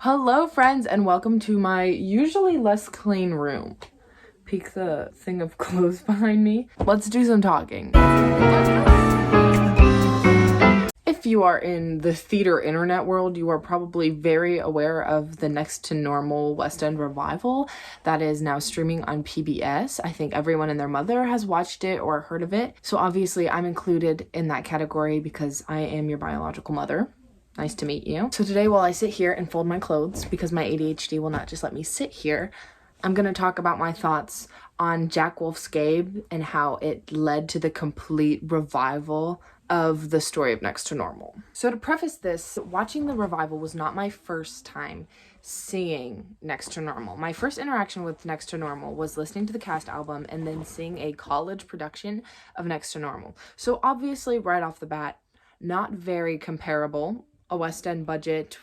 Hello friends and welcome to my usually less clean room. Peek the thing of clothes behind me. Let's do some talking. If you are in the theater internet world, you are probably very aware of the Next to Normal West End revival that is now streaming on PBS. I think everyone and their mother has watched it or heard of it. So obviously I'm included in that category because I am your biological mother. Nice to meet you. So today, while I sit here and fold my clothes, because my ADHD will not just let me sit here, I'm gonna talk about my thoughts on Jack Wolfe's Gabe and how it led to the complete revival of the story of Next to Normal. So to preface this, watching the revival was not my first time seeing Next to Normal. My first interaction with Next to Normal was listening to the cast album and then seeing a college production of Next to Normal. So obviously, right off the bat, not very comparable. A West End budget,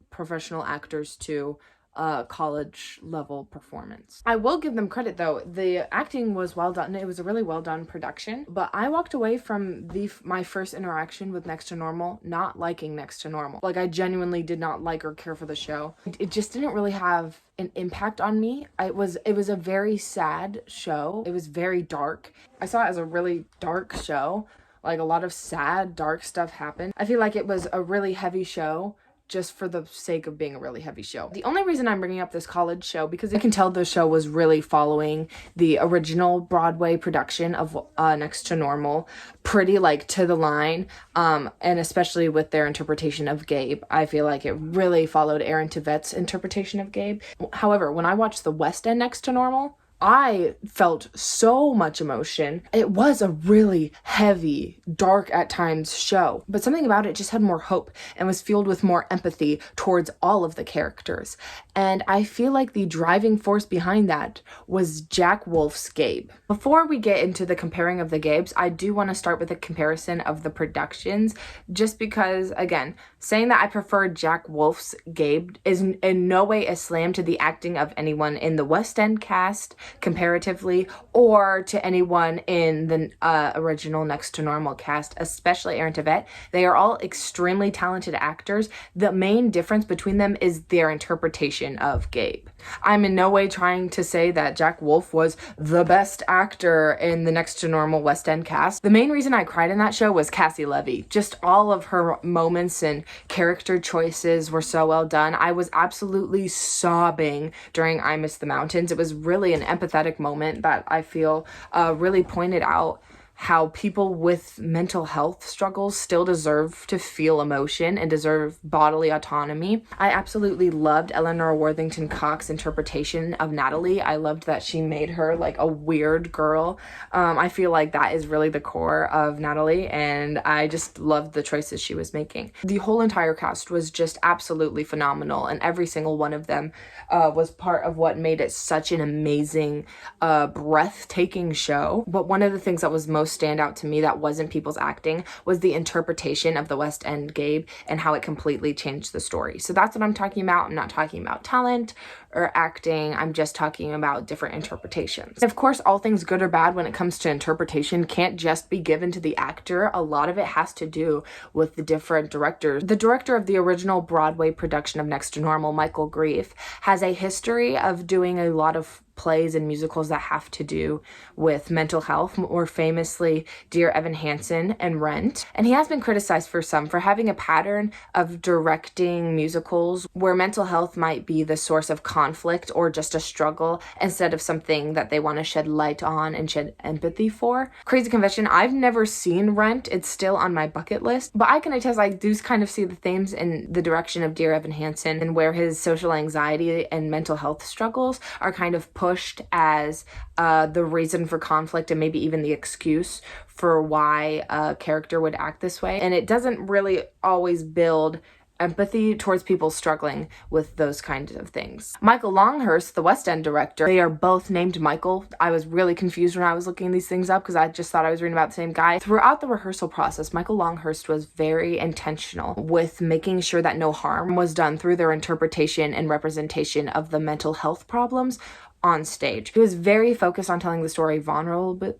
professional actors to a college level performance. I will give them credit though. The acting was well done. It was a really well done production, but I walked away from my first interaction with Next to Normal not liking Next to Normal. Like, I genuinely did not like or care for the show. It just didn't really have an impact on me. It was a very sad show. It was very dark. I saw it as a really dark show. Like, a lot of sad, dark stuff happened. I feel like it was a really heavy show just for the sake of being a really heavy show. The only reason I'm bringing up this college show, because I can tell the show was really following the original Broadway production of Next to Normal, pretty like to the line, and especially with their interpretation of Gabe. I feel like it really followed Aaron Tveit's interpretation of Gabe. However, when I watched the West End Next to Normal, I felt so much emotion. It was a really heavy, dark at times show, but something about it just had more hope and was fueled with more empathy towards all of the characters. And I feel like the driving force behind that was Jack Wolfe's Gabe. Before we get into the comparing of the Gabes, I do want to start with a comparison of the productions, just because, again, saying that I prefer Jack Wolfe's Gabe is in no way a slam to the acting of anyone in the West End cast comparatively, or to anyone in the original Next to Normal cast, especially Aaron Tveit. They are all extremely talented actors. The main difference between them is their interpretation of Gabe. I'm in no way trying to say that Jack Wolfe was the best actor in the Next to Normal West End cast. The main reason I cried in that show was Cassie Levy. Just all of her moments and character choices were so well done. I was absolutely sobbing during I Miss the Mountains. It was really an empathetic moment that I feel really pointed out how people with mental health struggles still deserve to feel emotion and deserve bodily autonomy. I absolutely loved Eleanor Worthington Cox's interpretation of Natalie. I loved that she made her like a weird girl. I feel like that is really the core of Natalie, and I just loved the choices she was making. The whole entire cast was just absolutely phenomenal, and every single one of them was part of what made it such an amazing, breathtaking show. But one of the things that was most stand out to me that wasn't people's acting was the interpretation of the West End Gabe and how it completely changed the story. So that's what I'm talking about. I'm not talking about talent or acting. I'm just talking about different interpretations. Of course, all things good or bad when it comes to interpretation can't just be given to the actor. A lot of it has to do with the different directors. The director of the original Broadway production of Next to Normal, Michael Grief, has a history of doing a lot of plays and musicals that have to do with mental health, more famously Dear Evan Hansen and Rent. And he has been criticized for having a pattern of directing musicals where mental health might be the source of conflict or just a struggle instead of something that they want to shed light on and shed empathy for. Crazy confession, I've never seen Rent. It's still on my bucket list, but I can attest I do kind of see the themes in the direction of Dear Evan Hansen, and where his social anxiety and mental health struggles are kind of pushed as the reason for conflict and maybe even the excuse for why a character would act this way. And it doesn't really always build empathy towards people struggling with those kinds of things. Michael Longhurst, the West End director, they are both named Michael. I was really confused when I was looking these things up because I just thought I was reading about the same guy. Throughout the rehearsal process, Michael Longhurst was very intentional with making sure that no harm was done through their interpretation and representation of the mental health problems on stage. He was very focused on telling the story vulnerably,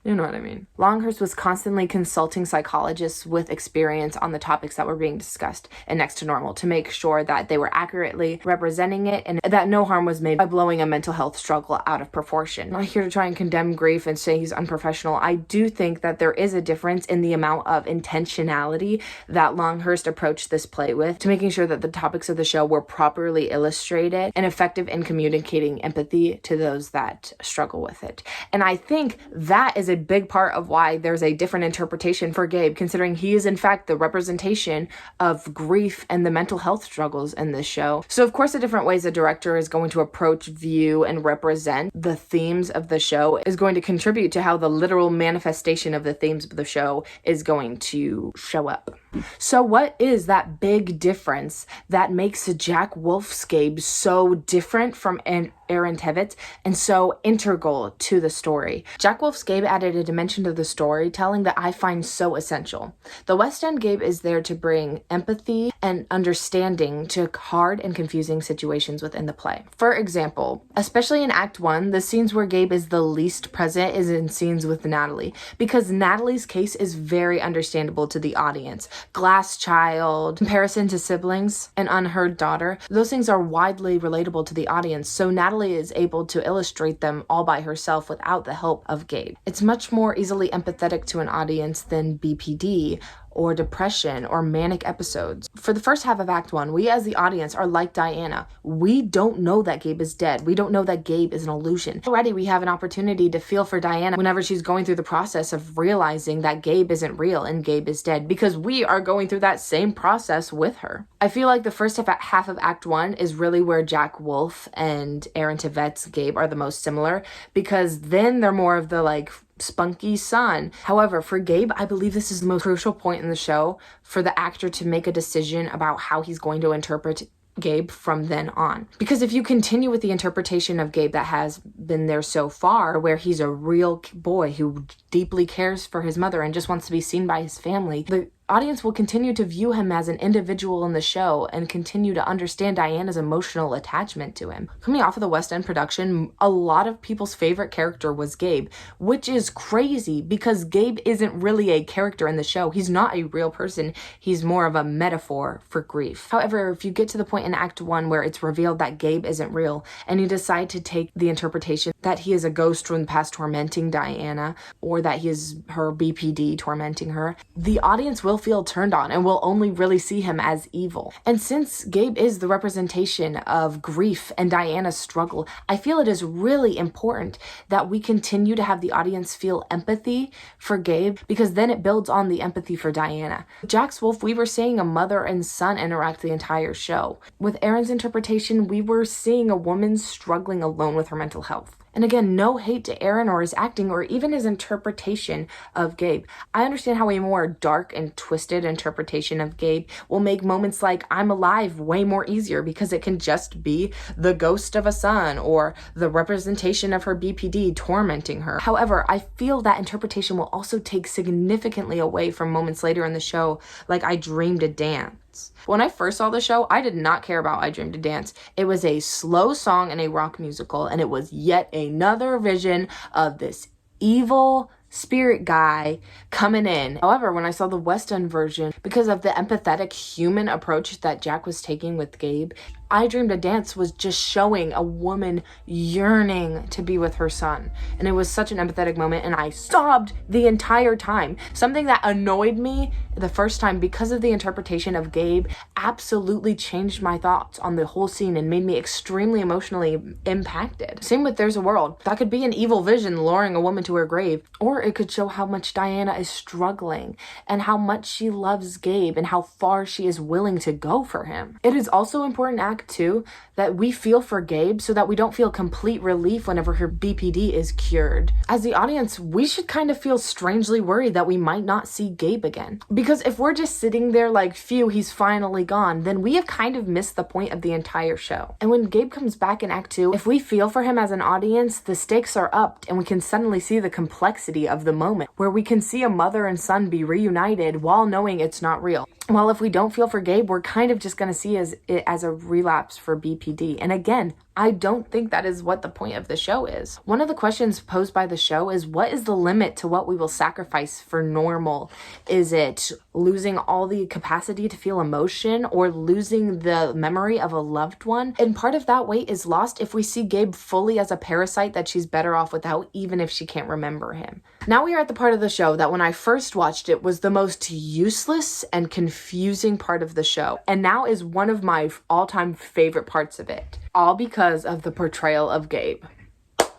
You know what I mean. Longhurst was constantly consulting psychologists with experience on the topics that were being discussed in Next to Normal to make sure that they were accurately representing it and that no harm was made by blowing a mental health struggle out of proportion. I'm not here to try and condemn Grief and say he's unprofessional. I do think that there is a difference in the amount of intentionality that Longhurst approached this play with to making sure that the topics of the show were properly illustrated and effective in communicating empathy to those that struggle with it. And I think that is a big part of why there's a different interpretation for Gabe, considering he is in fact the representation of grief and the mental health struggles in this show. So of course the different ways a director is going to approach, view, and represent the themes of the show is going to contribute to how the literal manifestation of the themes of the show is going to show up. So what is that big difference that makes Jack Wolfe's Gabe so different from Aaron Tveit and so integral to the story? Jack Wolfe's Gabe added a dimension to the storytelling that I find so essential. The West End Gabe is there to bring empathy and understanding to hard and confusing situations within the play. For example, especially in Act 1, the scenes where Gabe is the least present is in scenes with Natalie, because Natalie's case is very understandable to the audience. Glass child, comparison to siblings, an unheard daughter, those things are widely relatable to the audience, so Natalie is able to illustrate them all by herself without the help of Gabe. It's much more easily empathetic to an audience than BPD or depression or manic episodes. For the first half of Act 1, we as the audience are like Diana. We don't know that Gabe is dead. We don't know that Gabe is an illusion. Already we have an opportunity to feel for Diana whenever she's going through the process of realizing that Gabe isn't real and Gabe is dead, because we are going through that same process with her. I feel like the first half of Act 1 is really where Jack Wolfe and Aaron Tveit's Gabe are the most similar, because then they're more of the like spunky son. However, for Gabe, I believe this is the most crucial point in the show for the actor to make a decision about how he's going to interpret Gabe from then on. Because if you continue with the interpretation of Gabe that has been there so far, where he's a real boy who deeply cares for his mother and just wants to be seen by his family, the audience will continue to view him as an individual in the show and continue to understand Diana's emotional attachment to him. Coming off of the West End production, a lot of people's favorite character was Gabe, which is crazy because Gabe isn't really a character in the show. He's not a real person. He's more of a metaphor for grief. However, if you get to the point in Act 1 where it's revealed that Gabe isn't real and you decide to take the interpretation that he is a ghost from the past tormenting Diana, or that he is her BPD tormenting her, the audience will feel turned on and will only really see him as evil. And since Gabe is the representation of grief and Diana's struggle, I feel it is really important that we continue to have the audience feel empathy for Gabe, because then it builds on the empathy for Diana. With Jack Wolfe, we were seeing a mother and son interact the entire show. With Aaron's interpretation, we were seeing a woman struggling alone with her mental health. And again, no hate to Aaron or his acting or even his interpretation of Gabe. I understand how a more dark and twisted interpretation of Gabe will make moments like I'm alive way more easier, because it can just be the ghost of a son or the representation of her BPD tormenting her. However, I feel that interpretation will also take significantly away from moments later in the show, like I Dreamed a Dance. When I first saw the show, I did not care about I Dreamed to Dance. It was a slow song and a rock musical, and it was yet another vision of this evil spirit guy coming in. However, when I saw the West End version, because of the empathetic human approach that Jack was taking with Gabe, I Dreamed a Dance was just showing a woman yearning to be with her son. And it was such an empathetic moment, and I sobbed the entire time. Something that annoyed me the first time because of the interpretation of Gabe absolutely changed my thoughts on the whole scene and made me extremely emotionally impacted. Same with There's a World. That could be an evil vision luring a woman to her grave, or it could show how much Diana is struggling and how much she loves Gabe and how far she is willing to go for him. It is also important, Act 2, that we feel for Gabe so that we don't feel complete relief whenever her BPD is cured. As the audience, we should kind of feel strangely worried that we might not see Gabe again. Because if we're just sitting there like, phew, he's finally gone, then we have kind of missed the point of the entire show. And when Gabe comes back in Act 2, if we feel for him as an audience, the stakes are upped and we can suddenly see the complexity of the moment, where we can see a mother and son be reunited while knowing it's not real. While if we don't feel for Gabe, we're kind of just going to see it as a relapse for BPD. And again, I don't think that is what the point of the show is. One of the questions posed by the show is, what is the limit to what we will sacrifice for normal? Is it losing all the capacity to feel emotion, or losing the memory of a loved one? And part of that weight is lost if we see Gabe fully as a parasite that she's better off without, even if she can't remember him. Now we are at the part of the show that when I first watched it was the most useless and confusing part of the show, and now is one of my all-time favorite parts of it. All because of the portrayal of Gabe.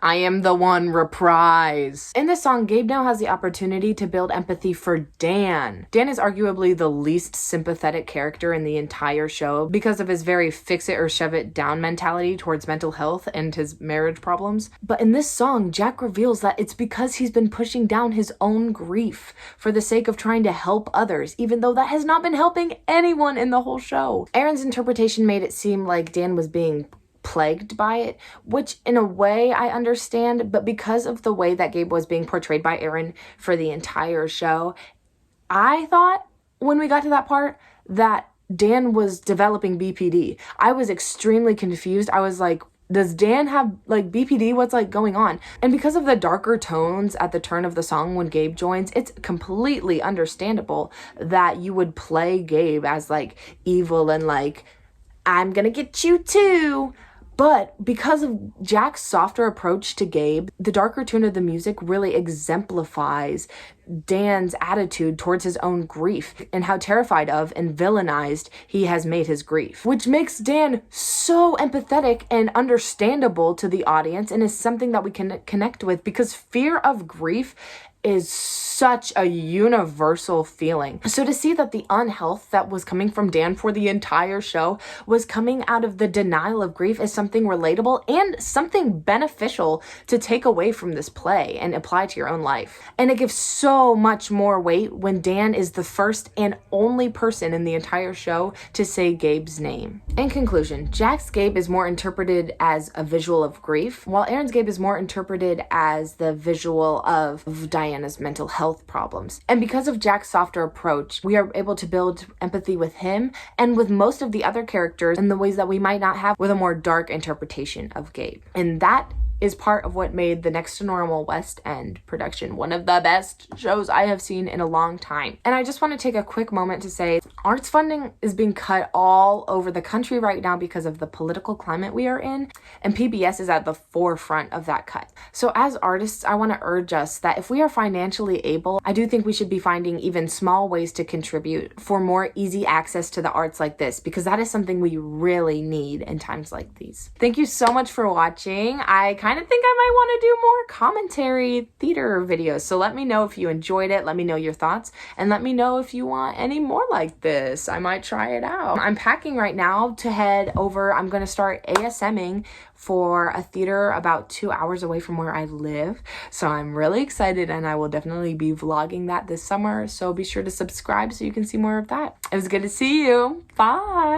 I am the one, reprise. In this song, Gabe now has the opportunity to build empathy for Dan. Dan is arguably the least sympathetic character in the entire show because of his very fix it or shove it down mentality towards mental health and his marriage problems. But in this song, Jack reveals that it's because he's been pushing down his own grief for the sake of trying to help others, even though that has not been helping anyone in the whole show. Aaron's interpretation made it seem like Dan was being plagued by it, which in a way I understand, but because of the way that Gabe was being portrayed by Aaron for the entire show, I thought when we got to that part that Dan was developing BPD. I was extremely confused. I was like, does Dan have like BPD? What's like going on? And because of the darker tones at the turn of the song when Gabe joins, it's completely understandable that you would play Gabe as like evil and like, I'm gonna get you too. But because of Jack's softer approach to Gabe, the darker tune of the music really exemplifies Dan's attitude towards his own grief and how terrified of and villainized he has made his grief, which makes Dan so empathetic and understandable to the audience, and is something that we can connect with because fear of grief is such a universal feeling. So to see that the unhealth that was coming from Dan for the entire show was coming out of the denial of grief is something relatable and something beneficial to take away from this play and apply to your own life. And it gives so much more weight when Dan is the first and only person in the entire show to say Gabe's name. In conclusion, Jack's Gabe is more interpreted as a visual of grief, while Aaron's Gabe is more interpreted as the visual of Diana's mental health problems. And because of Jack's softer approach, we are able to build empathy with him and with most of the other characters in the ways that we might not have with a more dark interpretation of Gabe. And that is part of what made the Next to Normal West End production one of the best shows I have seen in a long time. And I just want to take a quick moment to say arts funding is being cut all over the country right now because of the political climate we are in, and PBS is at the forefront of that cut. So as artists, I want to urge us that if we are financially able, I do think we should be finding even small ways to contribute for more easy access to the arts like this, because that is something we really need in times like these. Thank you so much for watching. I kind of think I might want to do more commentary theater videos, so let me know if you enjoyed it. Let me know your thoughts, and let me know if you want any more like this. I might try it out. I'm packing right now to head over. I'm going to start ASMing for a theater about 2 hours away from where I live, so I'm really excited, and I will definitely be vlogging that this summer, so be sure to subscribe so you can see more of that. It was good to see you. Bye.